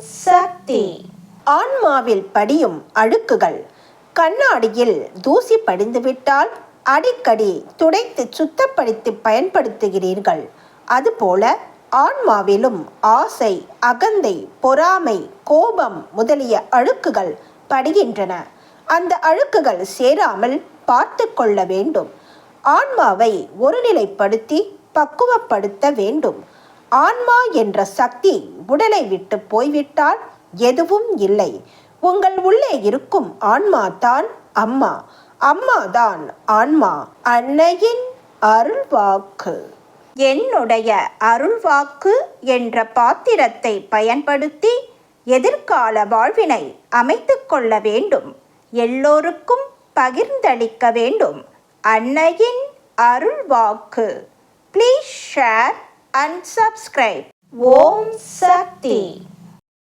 சக்தி. ஆன்மாவில் படியும் அழுக்குகள். கண்ணாடியில் தூசி படிந்துவிட்டால் அடிக்கடி துடைத்து சுத்தப்படுத்தி பயன்படுத்துகிறீர்கள். அதுபோல ஆன்மாவிலும் ஆசை, அகந்தை, பொறாமை, கோபம் முதலிய அழுக்குகள் படிகின்றன. அந்த அழுக்குகள் சேராமல் பார்த்து கொள்ள வேண்டும். ஆன்மாவை ஒருநிலைப்படுத்தி பக்குவப்படுத்த வேண்டும். ஆன்மா என்ற சக்தி உடலை விட்டு போய்விட்டால் எதுவும் இல்லை. உங்கள் உள்ளே இருக்கும் ஆன்மா தான் அம்மா. அம்மா தான் ஆன்மா. அன்னையின் அருள்வாக்கு. என்னுடைய அருள்வாக்கு என்ற பாத்திரத்தை பயன்படுத்தி எதிர்கால வாழ்வினை அமைத்து கொள்ள வேண்டும். எல்லோருக்கும் பகிர்ந்தளிக்க வேண்டும். அன்னையின் அருள்வாக்கு. Please share and subscribe. ஓம் சக்தி.